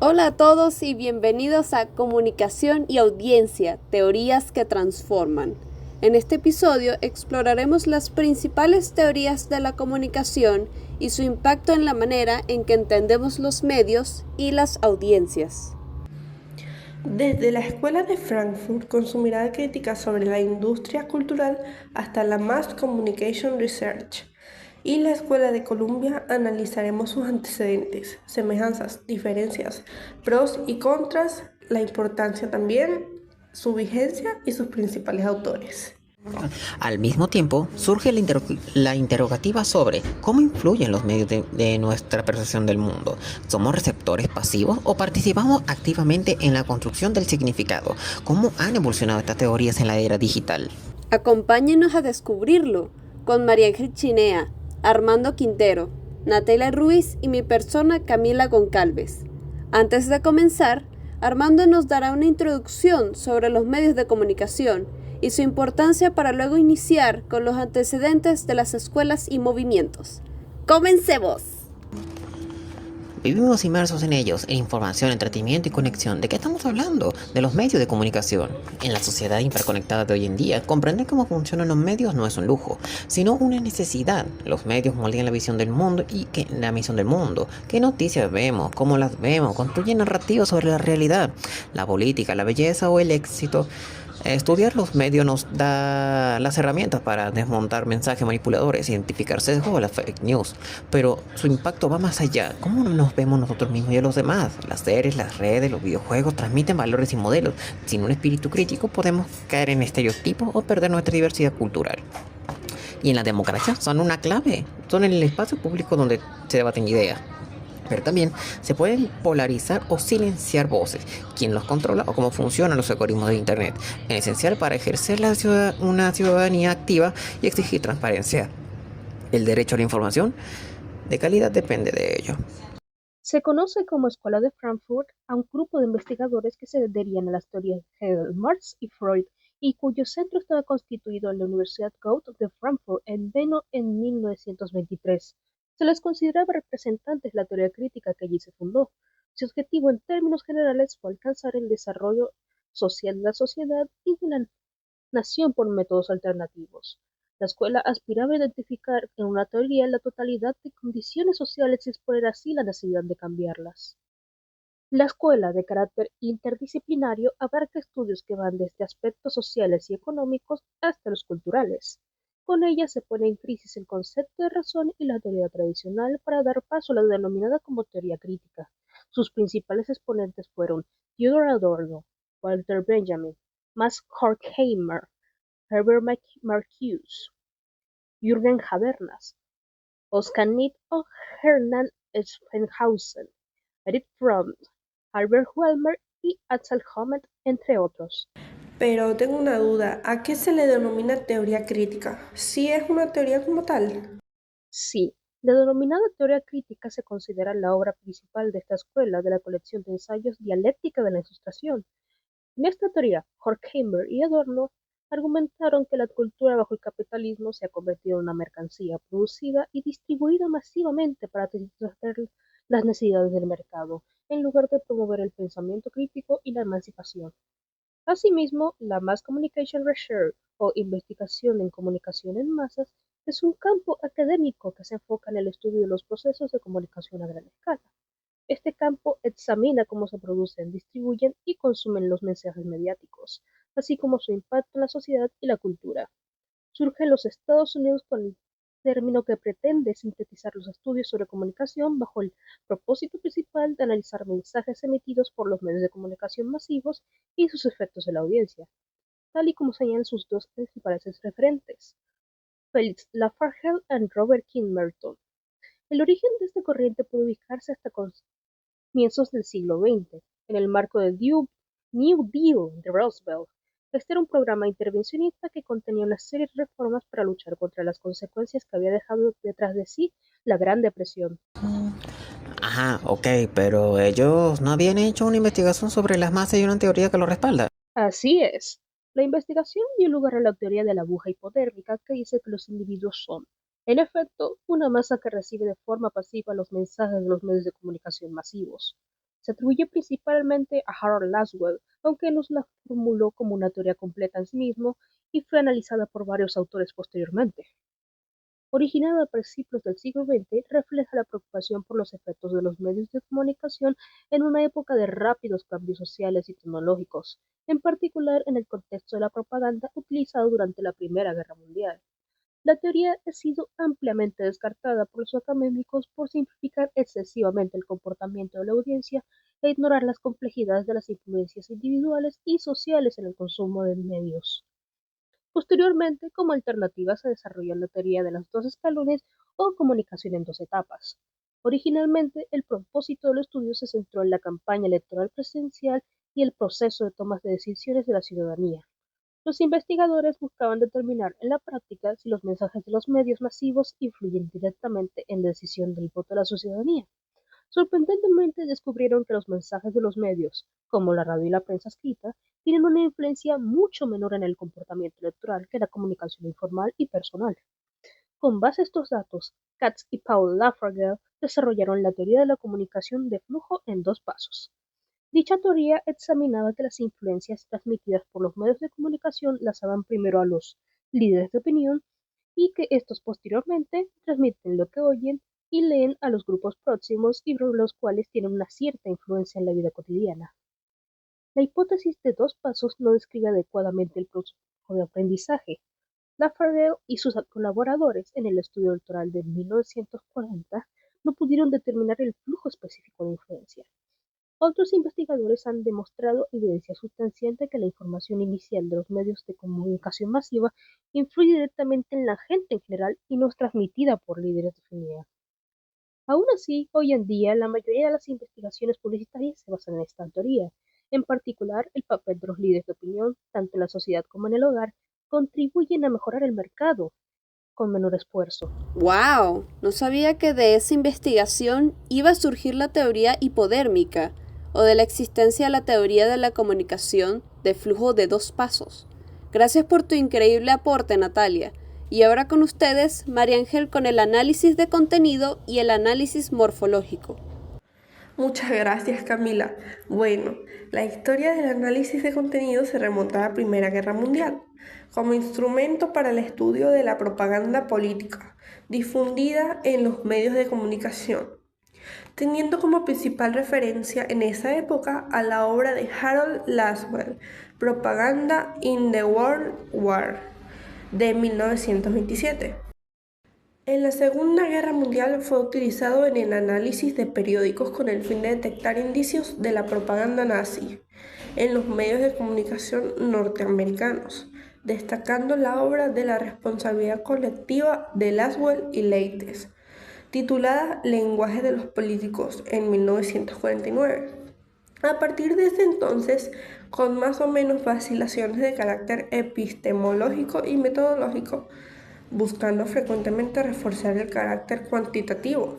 Hola a todos y bienvenidos a Comunicación y Audiencia, teorías que transforman. En este episodio exploraremos las principales teorías de la comunicación y su impacto en la manera en que entendemos los medios y las audiencias. Desde la Escuela de Frankfurt, con su mirada crítica sobre la industria cultural, hasta la Mass Communication Research, y la Escuela de Columbia, analizaremos sus antecedentes, semejanzas, diferencias, pros y contras, la importancia también, su vigencia y sus principales autores. Al mismo tiempo, surge la interrogativa sobre cómo influyen los medios de nuestra percepción del mundo. ¿Somos receptores pasivos o participamos activamente en la construcción del significado? ¿Cómo han evolucionado estas teorías en la era digital? Acompáñenos a descubrirlo con María Ángel Chinea, Armando Quintero, Natalia Ruiz y mi persona Camila Goncalves. Antes de comenzar, Armando nos dará una introducción sobre los medios de comunicación y su importancia para luego iniciar con los antecedentes de las escuelas y movimientos. ¡Comencemos! Vivimos inmersos en ellos, en información, entretenimiento y conexión. ¿De qué estamos hablando? De los medios de comunicación. En la sociedad hiperconectada de hoy en día, comprender cómo funcionan los medios no es un lujo, sino una necesidad. Los medios moldean la visión del mundo la misión del mundo. ¿Qué noticias vemos? ¿Cómo las vemos? Construyen narrativas sobre la realidad, la política, la belleza o el éxito. Estudiar los medios nos da las herramientas para desmontar mensajes manipuladores, identificar sesgos o las fake news, pero su impacto va más allá. ¿Cómo nos vemos nosotros mismos y a los demás? Las series, las redes, los videojuegos transmiten valores y modelos. Sin un espíritu crítico podemos caer en estereotipos o perder nuestra diversidad cultural. Y en la democracia son una clave, son el espacio público donde se debaten ideas. Pero también se pueden polarizar o silenciar voces, quién los controla o cómo funcionan los algoritmos de Internet, en esencial para ejercer una ciudadanía activa y exigir transparencia. El derecho a la información de calidad depende de ello. Se conoce como Escuela de Frankfurt a un grupo de investigadores que se adherían a las teorías de Hegel, Marx y Freud, y cuyo centro estaba constituido en la Universidad Goethe de Frankfurt en 1923. Se les consideraba representantes de la teoría crítica que allí se fundó. Su objetivo en términos generales fue alcanzar el desarrollo social de la sociedad y de la nación por métodos alternativos. La escuela aspiraba a identificar en una teoría la totalidad de condiciones sociales y exponer así la necesidad de cambiarlas. La escuela, de carácter interdisciplinario, abarca estudios que van desde aspectos sociales y económicos hasta los culturales. Con ella se pone en crisis el concepto de razón y la teoría tradicional para dar paso a la denominada como teoría crítica. Sus principales exponentes fueron Theodor Adorno, Walter Benjamin, Max Horkheimer, Herbert Marcuse, Jürgen Habermas, Oskar Nid o Hermann Schpenhausen, Erich Fromm, Albert Welmer y Axel Honneth, entre otros. Pero tengo una duda, ¿a qué se le denomina teoría crítica? ¿Sí es una teoría como tal? Sí, la denominada teoría crítica se considera la obra principal de esta escuela de la colección de ensayos Dialéctica de la Ilustración. En esta teoría, Horkheimer y Adorno argumentaron que la cultura bajo el capitalismo se ha convertido en una mercancía producida y distribuida masivamente para satisfacer las necesidades del mercado, en lugar de promover el pensamiento crítico y la emancipación. Asimismo, la Mass Communication Research, o investigación en comunicación en masas, es un campo académico que se enfoca en el estudio de los procesos de comunicación a gran escala. Este campo examina cómo se producen, distribuyen y consumen los mensajes mediáticos, así como su impacto en la sociedad y la cultura. Surge en los Estados Unidos con el término que pretende sintetizar los estudios sobre comunicación bajo el propósito principal de analizar mensajes emitidos por los medios de comunicación masivos y sus efectos en la audiencia, tal y como señalan sus dos principales referentes, Felix Lafargue y Robert King Merton. El origen de esta corriente puede ubicarse hasta comienzos del siglo XX, en el marco del New Deal de Roosevelt. Este era un programa intervencionista que contenía una serie de reformas para luchar contra las consecuencias que había dejado detrás de sí la Gran Depresión. Ajá, ok, pero ellos no habían hecho una investigación sobre las masas y una teoría que lo respalda. Así es. La investigación dio lugar a la teoría de la aguja hipodérmica que dice que los individuos son, en efecto, una masa que recibe de forma pasiva los mensajes de los medios de comunicación masivos. Se atribuye principalmente a Harold Laswell, aunque no la formuló como una teoría completa en sí mismo y fue analizada por varios autores posteriormente. Originada a principios del siglo XX, refleja la preocupación por los efectos de los medios de comunicación en una época de rápidos cambios sociales y tecnológicos, en particular en el contexto de la propaganda utilizada durante la Primera Guerra Mundial. La teoría ha sido ampliamente descartada por los académicos por simplificar excesivamente el comportamiento de la audiencia e ignorar las complejidades de las influencias individuales y sociales en el consumo de medios. Posteriormente, como alternativa se desarrolló la teoría de los dos escalones o comunicación en dos etapas. Originalmente, el propósito del estudio se centró en la campaña electoral presidencial y el proceso de toma de decisiones de la ciudadanía. Los investigadores buscaban determinar en la práctica si los mensajes de los medios masivos influyen directamente en la decisión del voto de la ciudadanía. Sorprendentemente descubrieron que los mensajes de los medios, como la radio y la prensa escrita, tienen una influencia mucho menor en el comportamiento electoral que la comunicación informal y personal. Con base a estos datos, Katz y Paul Lafargue desarrollaron la teoría de la comunicación de flujo en dos pasos. Dicha teoría examinaba que las influencias transmitidas por los medios de comunicación las daban primero a los líderes de opinión y que estos posteriormente transmiten lo que oyen y leen a los grupos próximos y los cuales tienen una cierta influencia en la vida cotidiana. La hipótesis de dos pasos no describe adecuadamente el proceso de aprendizaje. Lafargue y sus colaboradores en el estudio electoral de 1940 no pudieron determinar el flujo específico de influencia. Otros investigadores han demostrado evidencia sustanciante que la información inicial de los medios de comunicación masiva influye directamente en la gente en general y no es transmitida por líderes definidos. Aún así, hoy en día, la mayoría de las investigaciones publicitarias se basan en esta teoría. En particular, el papel de los líderes de opinión, tanto en la sociedad como en el hogar, contribuyen a mejorar el mercado con menor esfuerzo. ¡Wow! No sabía que de esa investigación iba a surgir la teoría hipodérmica, o de la existencia de la teoría de la comunicación de flujo de dos pasos. Gracias por tu increíble aporte, Natalia. Y ahora con ustedes, María Ángel con el análisis de contenido y el análisis morfológico. Muchas gracias, Camila. Bueno, la historia del análisis de contenido se remonta a la Primera Guerra Mundial, como instrumento para el estudio de la propaganda política difundida en los medios de comunicación, teniendo como principal referencia en esa época a la obra de Harold Laswell, Propaganda in the World War, de 1927. En la Segunda Guerra Mundial fue utilizado en el análisis de periódicos con el fin de detectar indicios de la propaganda nazi en los medios de comunicación norteamericanos, destacando la obra de la responsabilidad colectiva de Laswell y Leites, titulada Lenguaje de los políticos, en 1949. A partir de ese entonces, con más o menos vacilaciones de carácter epistemológico y metodológico, buscando frecuentemente reforzar el carácter cuantitativo.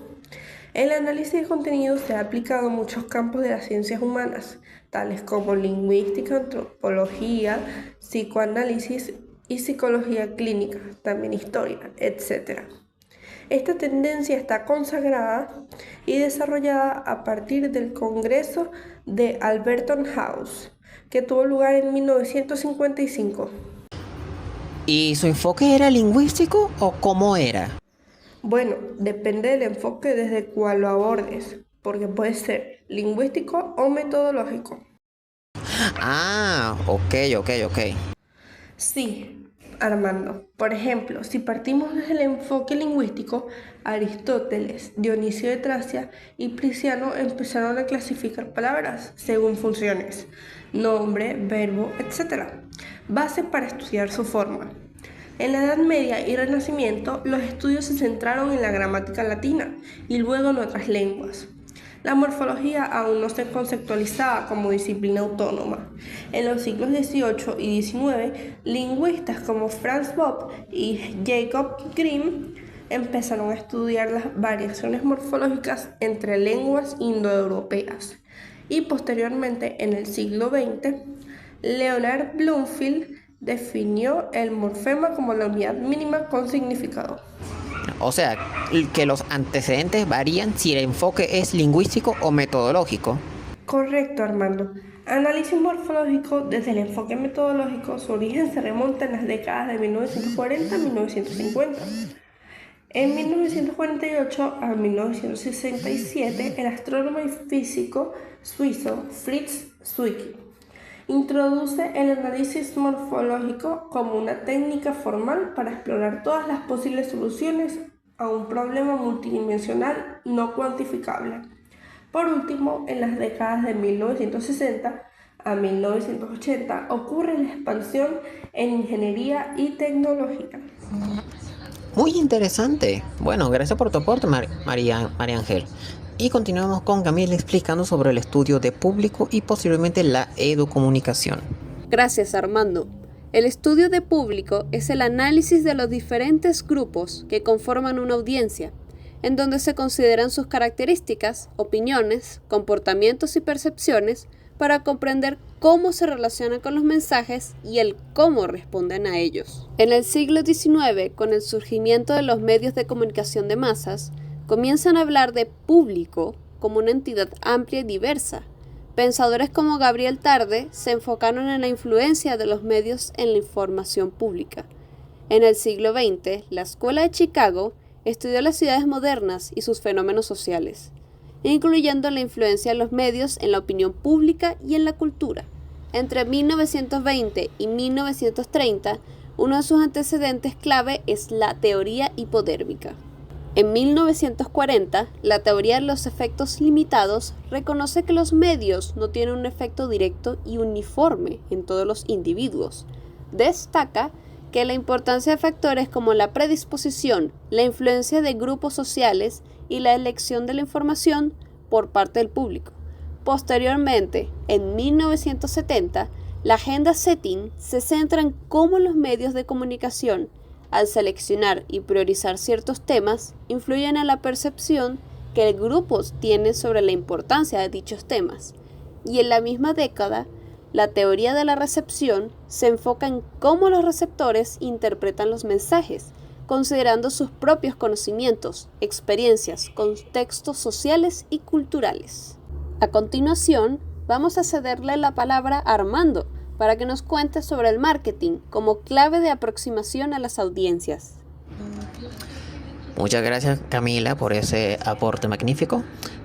El análisis de contenido se ha aplicado a muchos campos de las ciencias humanas, tales como lingüística, antropología, psicoanálisis y psicología clínica, también historia, etc. Esta tendencia está consagrada y desarrollada a partir del Congreso de Alberton House, que tuvo lugar en 1955. ¿Y su enfoque era lingüístico o cómo era? Bueno, depende del enfoque desde cual lo abordes, porque puede ser lingüístico o metodológico. Ah, ok. Sí, Armando. Por ejemplo, si partimos desde el enfoque lingüístico, Aristóteles, Dionisio de Tracia y Prisciano empezaron a clasificar palabras según funciones, nombre, verbo, etc., base para estudiar su forma. En la Edad Media y Renacimiento, los estudios se centraron en la gramática latina y luego en otras lenguas. La morfología aún no se conceptualizaba como disciplina autónoma. En los siglos XVIII y XIX, lingüistas como Franz Bopp y Jacob Grimm empezaron a estudiar las variaciones morfológicas entre lenguas indoeuropeas. Y posteriormente, en el siglo XX, Leonard Bloomfield definió el morfema como la unidad mínima con significado. O sea, que los antecedentes varían si el enfoque es lingüístico o metodológico. Correcto, Armando. Análisis morfológico desde el enfoque metodológico, su origen se remonta en las décadas de 1940 a 1950. En 1948 a 1967, el astrónomo y físico suizo Fritz Zwicky introduce el análisis morfológico como una técnica formal para explorar todas las posibles soluciones a un problema multidimensional no cuantificable. Por último, en las décadas de 1960 a 1980 ocurre la expansión en ingeniería y tecnología. Muy interesante. Bueno, gracias por tu aporte, María Ángel. Y continuamos con Camila explicando sobre el estudio de público y posiblemente la educomunicación. Gracias, Armando. El estudio de público es el análisis de los diferentes grupos que conforman una audiencia, en donde se consideran sus características, opiniones, comportamientos y percepciones para comprender cómo se relacionan con los mensajes y el cómo responden a ellos. En el siglo XIX, con el surgimiento de los medios de comunicación de masas, comienzan a hablar de público como una entidad amplia y diversa. Pensadores como Gabriel Tarde se enfocaron en la influencia de los medios en la información pública. En el siglo XX, la Escuela de Chicago estudió las ciudades modernas y sus fenómenos sociales, incluyendo la influencia de los medios en la opinión pública y en la cultura. Entre 1920 y 1930, uno de sus antecedentes clave es la teoría hipodérmica. En 1940, la teoría de los efectos limitados reconoce que los medios no tienen un efecto directo y uniforme en todos los individuos. Destaca que la importancia de factores como la predisposición, la influencia de grupos sociales y la elección de la información por parte del público. Posteriormente, en 1970, la agenda setting se centra en cómo los medios de comunicación, al seleccionar y priorizar ciertos temas, influyen en la percepción que el grupo tiene sobre la importancia de dichos temas. Y en la misma década, la teoría de la recepción se enfoca en cómo los receptores interpretan los mensajes, considerando sus propios conocimientos, experiencias, contextos sociales y culturales. A continuación, vamos a cederle la palabra a Armando para que nos cuente sobre el marketing como clave de aproximación a las audiencias. Muchas gracias, Camila, por ese aporte magnífico.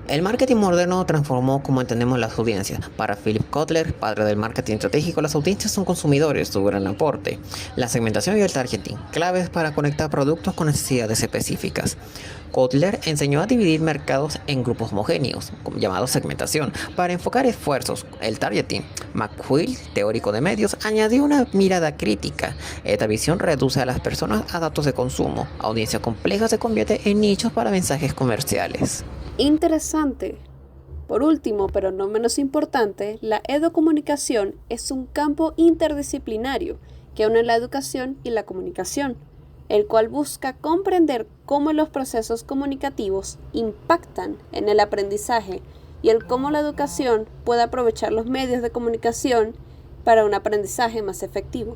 El marketing moderno transformó cómo entendemos las audiencias. Para Philip Kotler, padre del marketing estratégico, las audiencias son consumidores, su gran aporte. La segmentación y el targeting, claves para conectar productos con necesidades específicas. Kotler enseñó a dividir mercados en grupos homogéneos, llamados segmentación, para enfocar esfuerzos. El targeting. McQuill, teórico de medios, añadió una mirada crítica. Esta visión reduce a las personas a datos de consumo. Audiencia compleja se convierte en nichos para mensajes comerciales. Interesante. Por último, pero no menos importante, la educomunicación es un campo interdisciplinario que une la educación y la comunicación, el cual busca comprender cómo los procesos comunicativos impactan en el aprendizaje y el cómo la educación puede aprovechar los medios de comunicación para un aprendizaje más efectivo.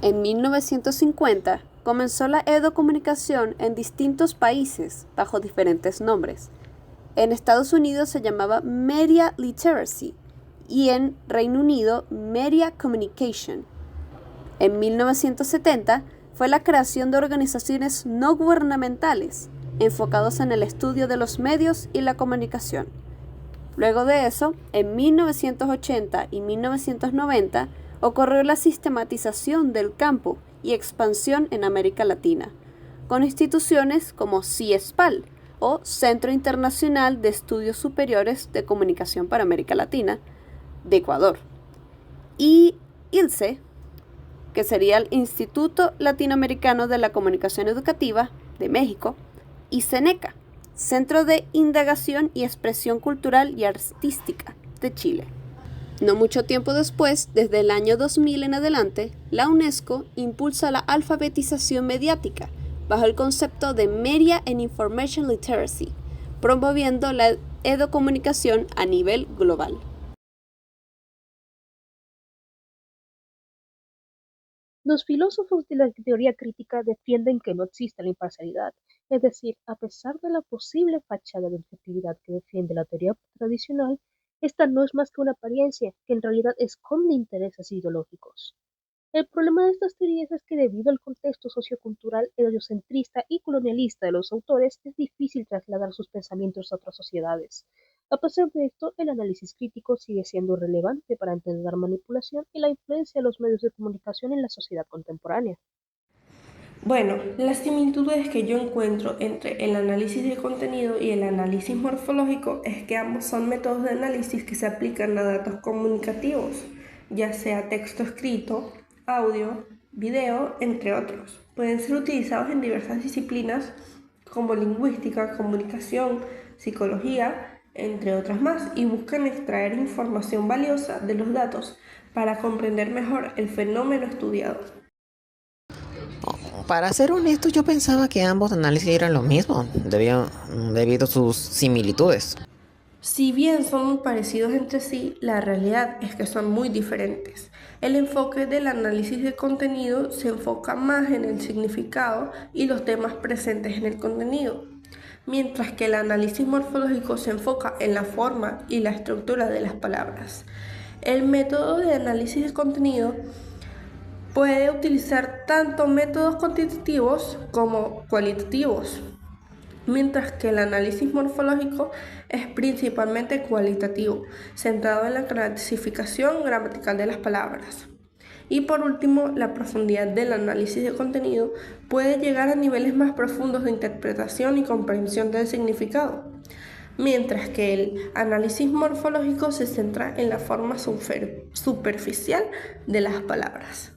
En 1950 comenzó la educomunicación en distintos países bajo diferentes nombres. En Estados Unidos se llamaba Media Literacy y en Reino Unido Media Communication. En 1970 fue la creación de organizaciones no gubernamentales enfocados en el estudio de los medios y la comunicación. Luego de eso, en 1980 y 1990 ocurrió la sistematización del campo y expansión en América Latina, con instituciones como CIESPAL, o Centro Internacional de Estudios Superiores de Comunicación para América Latina, de Ecuador, y ILCE, que sería el Instituto Latinoamericano de la Comunicación Educativa, de México, y CENECA, Centro de Indagación y Expresión Cultural y Artística, de Chile. No mucho tiempo después, desde el año 2000 en adelante, la UNESCO impulsa la alfabetización mediática, bajo el concepto de Media and Information Literacy, promoviendo la educomunicación a nivel global. Los filósofos de la teoría crítica defienden que no existe la imparcialidad, es decir, a pesar de la posible fachada de objetividad que defiende la teoría tradicional, Esta no es más que una apariencia que en realidad esconde intereses ideológicos. El problema de estas teorías es que debido al contexto sociocultural heliocentrista y colonialista de los autores, es difícil trasladar sus pensamientos a otras sociedades. A pesar de esto, el análisis crítico sigue siendo relevante para entender la manipulación y la influencia de los medios de comunicación en la sociedad contemporánea. Bueno, las similitudes que yo encuentro entre el análisis de contenido y el análisis morfológico es que ambos son métodos de análisis que se aplican a datos comunicativos, ya sea texto escrito, audio, video, entre otros. Pueden ser utilizados en diversas disciplinas como lingüística, comunicación, psicología, entre otras más, y buscan extraer información valiosa de los datos para comprender mejor el fenómeno estudiado. Para ser honesto, yo pensaba que ambos análisis eran lo mismo, debido a sus similitudes. Si bien son muy parecidos entre sí, la realidad es que son muy diferentes. El enfoque del análisis de contenido se enfoca más en el significado y los temas presentes en el contenido, mientras que el análisis morfológico se enfoca en la forma y la estructura de las palabras. El método de análisis de contenido puede utilizar tanto métodos cuantitativos como cualitativos, mientras que el análisis morfológico es principalmente cualitativo, centrado en la clasificación gramatical de las palabras. Y por último, la profundidad del análisis de contenido puede llegar a niveles más profundos de interpretación y comprensión del significado, mientras que el análisis morfológico se centra en la forma superficial de las palabras.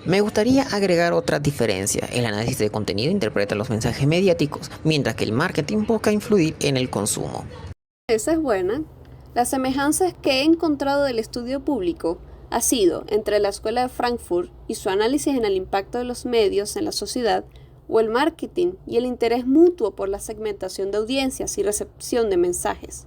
Me gustaría agregar otra diferencia. El análisis de contenido interpreta los mensajes mediáticos, mientras que el marketing busca influir en el consumo. Esa es buena. Las semejanzas que he encontrado del estudio público ha sido entre la Escuela de Frankfurt y su análisis en el impacto de los medios en la sociedad, o el marketing y el interés mutuo por la segmentación de audiencias y recepción de mensajes.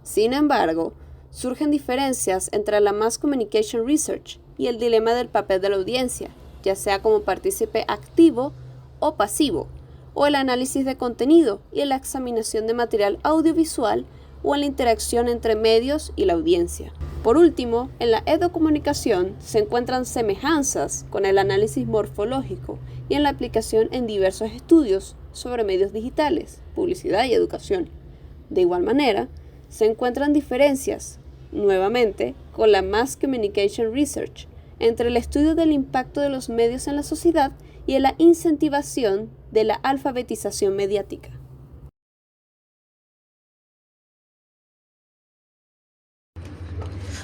Sin embargo, surgen diferencias entre la Mass Communication Research y el dilema del papel de la audiencia, ya sea como partícipe activo o pasivo, o el análisis de contenido y la examinación de material audiovisual o en la interacción entre medios y la audiencia. Por último, en la educomunicación se encuentran semejanzas con el análisis morfológico y en la aplicación en diversos estudios sobre medios digitales, publicidad y educación. De igual manera, se encuentran diferencias, nuevamente, con la Mass Communication Research, entre el estudio del impacto de los medios en la sociedad y en la incentivación de la alfabetización mediática.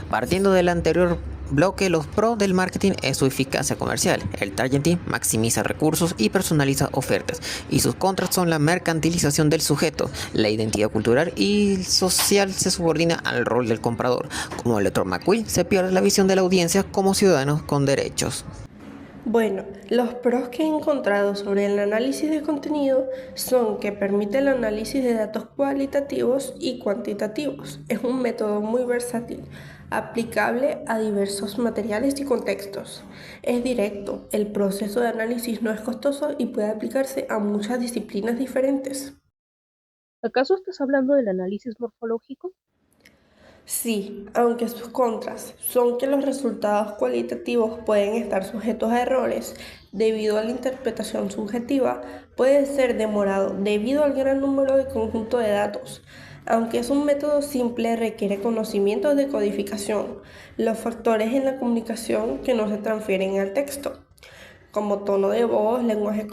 Partiendo del anterior bloque, los pros del marketing es su eficacia comercial. El targeting maximiza recursos y personaliza ofertas, y sus contras son la mercantilización del sujeto. La identidad cultural y social se subordina al rol del comprador. Como el lector McQueen, se pierde la visión de la audiencia como ciudadanos con derechos. Bueno, los pros que he encontrado sobre el análisis de contenido son que permite el análisis de datos cualitativos y cuantitativos. Es un método muy versátil, aplicable a diversos materiales y contextos. Es directo, el proceso de análisis no es costoso y puede aplicarse a muchas disciplinas diferentes. ¿Acaso estás hablando del análisis morfológico? Sí, aunque sus contras son que los resultados cualitativos pueden estar sujetos a errores debido a la interpretación subjetiva, puede ser demorado debido al gran número de conjunto de datos. Aunque es un método simple, requiere conocimientos de codificación, los factores en la comunicación que no se transfieren al texto, como tono de voz, lenguaje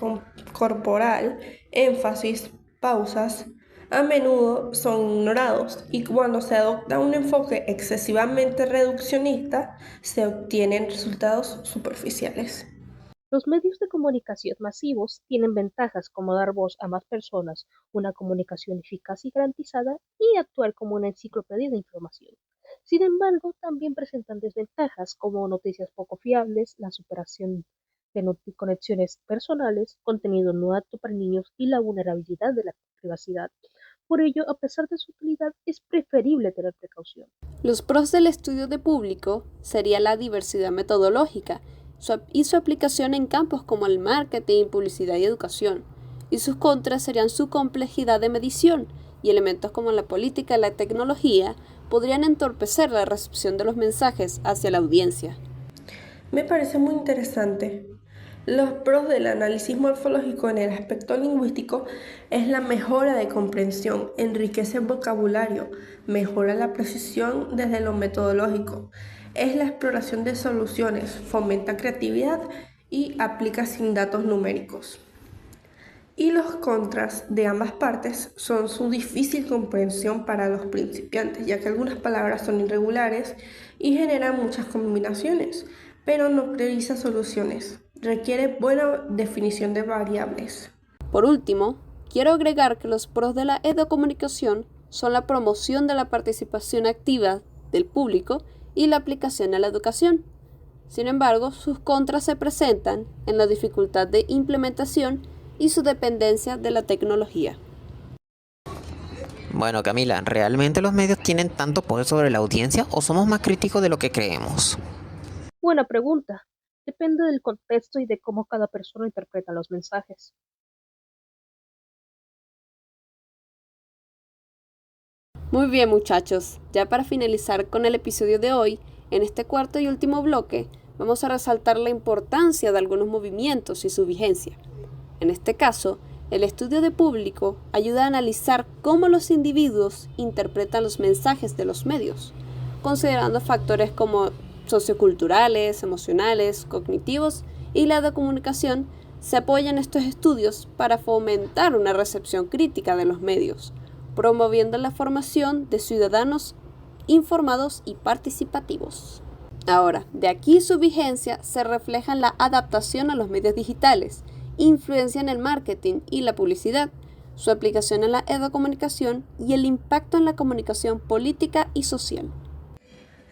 corporal, énfasis, pausas, a menudo son ignorados, y cuando se adopta un enfoque excesivamente reduccionista, se obtienen resultados superficiales. Los medios de comunicación masivos tienen ventajas como dar voz a más personas, una comunicación eficaz y garantizada, y actuar como una enciclopedia de información. Sin embargo, también presentan desventajas como noticias poco fiables, la superación de conexiones personales, contenido no apto para niños y la vulnerabilidad de la privacidad. Por ello, a pesar de su utilidad, es preferible tener precaución. Los pros del estudio de público sería la diversidad metodológica y su aplicación en campos como el marketing, publicidad y educación. Y sus contras serían su complejidad de medición y elementos como la política y la tecnología podrían entorpecer la recepción de los mensajes hacia la audiencia. Me parece muy interesante. Los pros del análisis morfológico en el aspecto lingüístico es la mejora de comprensión, enriquece el vocabulario, mejora la precisión desde lo metodológico, es la exploración de soluciones, fomenta creatividad y aplica sin datos numéricos. Y los contras de ambas partes son su difícil comprensión para los principiantes, ya que algunas palabras son irregulares y generan muchas combinaciones, pero no prioriza soluciones. Requiere buena definición de variables. Por último, quiero agregar que los pros de la educomunicación son la promoción de la participación activa del público y la aplicación a la educación. Sin embargo, sus contras se presentan en la dificultad de implementación y su dependencia de la tecnología. Bueno, Camila, ¿realmente los medios tienen tanto poder sobre la audiencia o somos más críticos de lo que creemos? Buena pregunta. Depende del contexto y de cómo cada persona interpreta los mensajes. Muy bien, muchachos, ya para finalizar con el episodio de hoy, en este cuarto y último bloque, vamos a resaltar la importancia de algunos movimientos y su vigencia. En este caso, el estudio de público ayuda a analizar cómo los individuos interpretan los mensajes de los medios, considerando factores como socioculturales, emocionales, cognitivos, y la comunicación se apoya en estos estudios para fomentar una recepción crítica de los medios, promoviendo la formación de ciudadanos informados y participativos. Ahora, de aquí su vigencia se refleja en la adaptación a los medios digitales, influencia en el marketing y la publicidad, su aplicación en la educomunicación y el impacto en la comunicación política y social.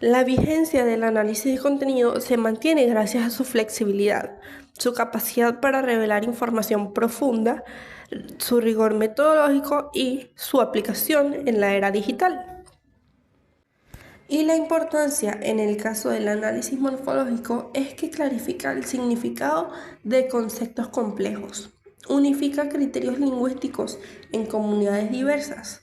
La vigencia del análisis de contenido se mantiene gracias a su flexibilidad, su capacidad para revelar información profunda, su rigor metodológico y su aplicación en la era digital. Y la importancia en el caso del análisis morfológico es que clarifica el significado de conceptos complejos, unifica criterios lingüísticos en comunidades diversas,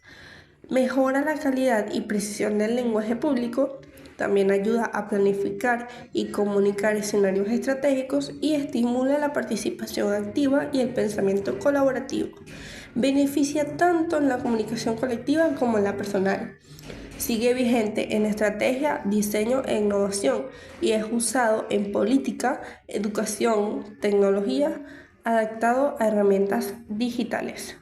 mejora la calidad y precisión del lenguaje público, también ayuda a planificar y comunicar escenarios estratégicos y estimula la participación activa y el pensamiento colaborativo. Beneficia tanto en la comunicación colectiva como en la personal. Sigue vigente en estrategia, diseño e innovación y es usado en política, educación, tecnología, adaptado a herramientas digitales.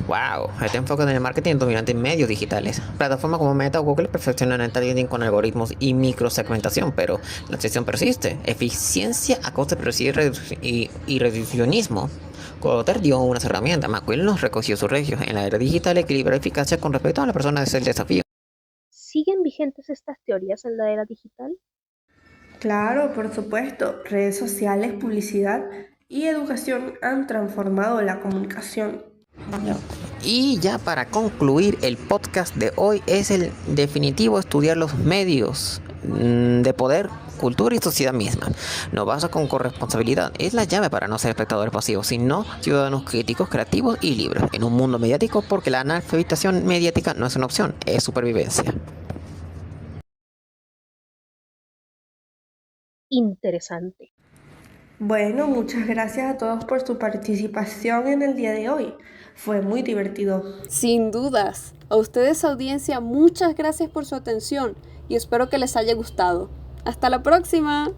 Wow, este enfoque en el marketing dominante en medios digitales. Plataformas como Meta o Google perfeccionan el targeting con algoritmos y microsegmentación, pero la obsesión persiste. Eficiencia a coste de y reduccionismo. Cotter dio unas herramientas, McQueen nos recogió sus regios. En la era digital, equilibrar eficacia con respecto a la persona es el desafío. ¿Siguen vigentes estas teorías en la era digital? Claro, por supuesto, redes sociales, publicidad y educación han transformado la comunicación. Y ya para concluir el podcast de hoy es el definitivo estudiar los medios de poder, cultura y sociedad misma. No basta con corresponsabilidad, es la llave para no ser espectadores pasivos, sino ciudadanos críticos, creativos y libres en un mundo mediático, porque la analfabetización mediática no es una opción, es supervivencia. Interesante. Bueno, muchas gracias a todos por su participación en el día de hoy. Fue muy divertido. Sin dudas. A ustedes, audiencia, muchas gracias por su atención y espero que les haya gustado. ¡Hasta la próxima!